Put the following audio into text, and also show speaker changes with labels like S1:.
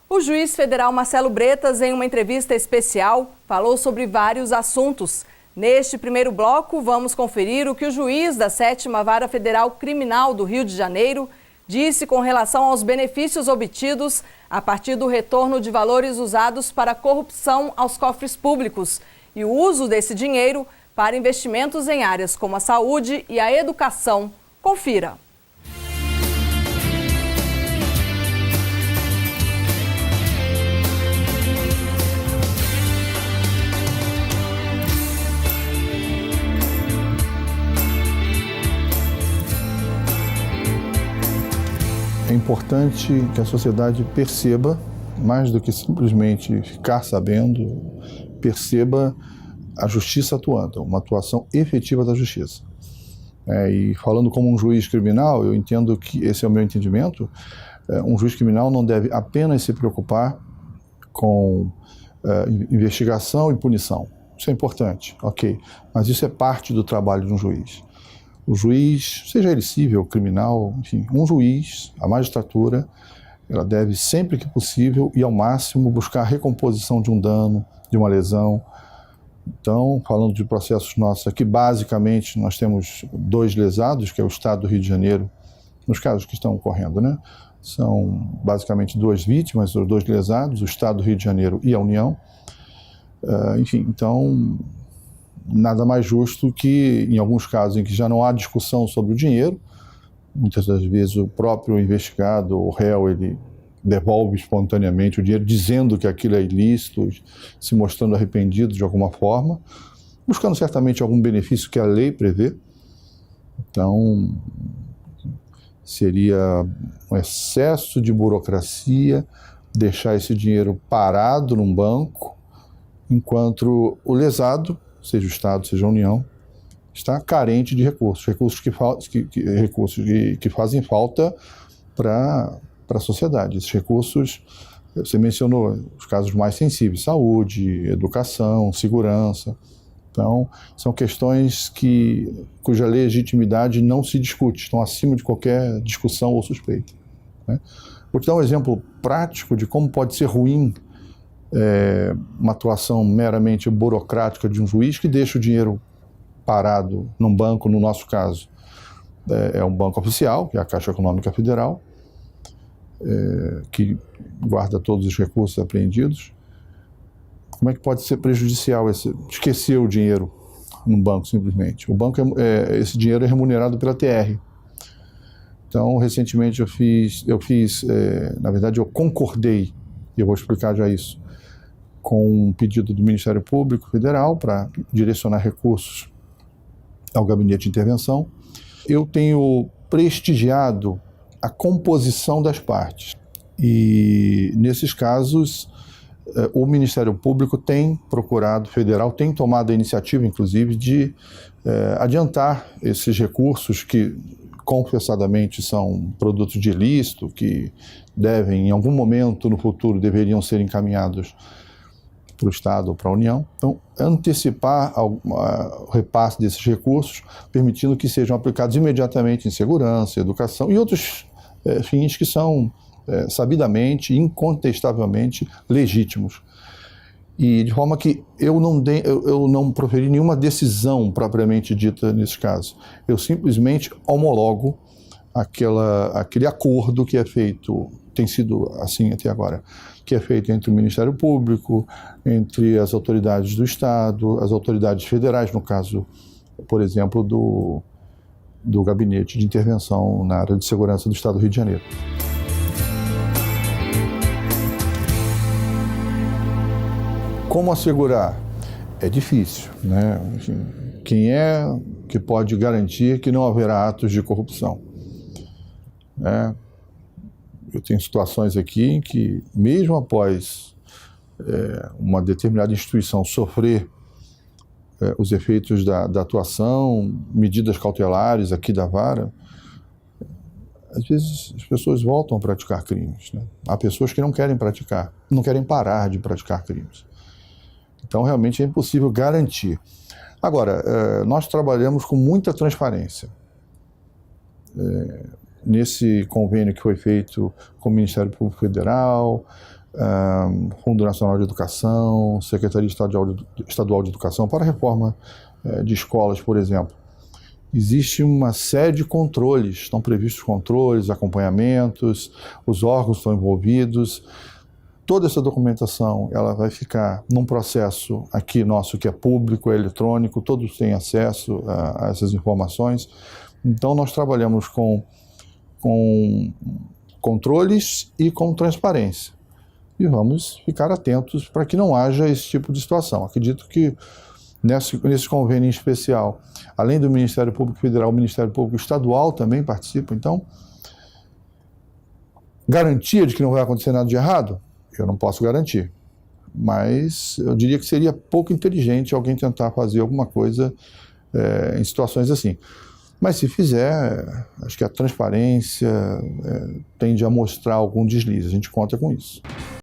S1: O juiz federal Marcelo Bretas, em uma entrevista especial, falou sobre vários assuntos. Neste primeiro bloco, vamos conferir o que o juiz da 7ª Vara Federal Criminal do Rio de Janeiro disse com relação aos benefícios obtidos a partir do retorno de valores usados para corrupção aos cofres públicos e o uso desse dinheiro para investimentos em áreas como a saúde e a educação. Confira.
S2: É importante que a sociedade perceba, mais do que simplesmente ficar sabendo, perceba a justiça atuando, uma atuação efetiva da justiça. E falando como um juiz criminal, eu entendo que, esse é o meu entendimento, um juiz criminal não deve apenas se preocupar com investigação e punição. Isso é importante, ok, mas isso é parte do trabalho de um juiz. O juiz, seja ele civil ou criminal, enfim, um juiz, a magistratura, ela deve sempre que possível e ao máximo buscar a recomposição de um dano, de uma lesão. Então, falando de processos nossos aqui, basicamente nós temos 2 lesados, que é o Estado do Rio de Janeiro, nos casos que estão ocorrendo, né? São basicamente 2 vítimas, ou 2 lesados, o Estado do Rio de Janeiro e a União. Enfim, então, nada mais justo que, em alguns casos em que já não há discussão sobre o dinheiro, muitas das vezes o próprio investigado, o réu, ele devolve espontaneamente o dinheiro, dizendo que aquilo é ilícito, se mostrando arrependido de alguma forma, buscando certamente algum benefício que a lei prevê. Então, seria um excesso de burocracia deixar esse dinheiro parado num banco, enquanto o lesado, seja o Estado, seja a União, está carente de recursos, recursos que fazem falta para a sociedade. Esses recursos, você mencionou os casos mais sensíveis, saúde, educação, segurança. Então, são questões cuja legitimidade não se discute, estão acima de qualquer discussão ou suspeita, né? Vou te dar um exemplo prático de como pode ser ruim uma atuação meramente burocrática de um juiz que deixa o dinheiro parado num banco, no nosso caso. É um banco oficial, que é a Caixa Econômica Federal, que guarda todos os recursos apreendidos. Como é que pode ser prejudicial esquecer o dinheiro num banco, simplesmente? O banco, esse dinheiro é remunerado pela TR. Então, recentemente na verdade, eu concordei, e eu vou explicar já isso, com um pedido do Ministério Público Federal para direcionar recursos ao Gabinete de Intervenção. Eu tenho prestigiado a composição das partes e, nesses casos, o Ministério Público tem procurado, federal, tem tomado a iniciativa, inclusive, de adiantar esses recursos que, confessadamente, são produtos de ilícito, que devem, em algum momento no futuro, deveriam ser encaminhados para o Estado ou para a União. Então, antecipar o repasse desses recursos, permitindo que sejam aplicados imediatamente em segurança, educação e outros fins que são sabidamente, incontestavelmente legítimos. E de forma que eu não proferi nenhuma decisão propriamente dita nesse caso. Eu simplesmente homologo aquele acordo que é feito, tem sido assim até agora, que é feito entre o Ministério Público, entre as autoridades do Estado, as autoridades federais, no caso, por exemplo, do Gabinete de Intervenção na área de segurança do Estado do Rio de Janeiro. Como assegurar? É difícil, né? Enfim, quem é que pode garantir que não haverá atos de corrupção? Eu tenho situações aqui em que, mesmo após uma determinada instituição sofrer os efeitos da atuação, medidas cautelares aqui da vara, às vezes as pessoas voltam a praticar crimes, né? Há pessoas que não querem praticar, não querem parar de praticar crimes. Então, realmente é impossível garantir. Agora, nós trabalhamos com muita transparência. Nesse convênio que foi feito com o Ministério Público Federal, Fundo Nacional de Educação, Secretaria Estadual de Educação, para a reforma de escolas, por exemplo. Existe uma série de controles, estão previstos controles, acompanhamentos, os órgãos estão envolvidos. Toda essa documentação ela vai ficar num processo aqui nosso que é público, é eletrônico, todos têm acesso a essas informações. Então nós trabalhamos com controles e com transparência. E vamos ficar atentos para que não haja esse tipo de situação. Acredito que nesse convênio em especial, além do Ministério Público Federal, o Ministério Público Estadual também participa. Então, garantia de que não vai acontecer nada de errado? Eu não posso garantir. Mas eu diria que seria pouco inteligente alguém tentar fazer alguma coisa em situações assim. Mas se fizer, acho que a transparência tende a mostrar algum deslize. A gente conta com isso.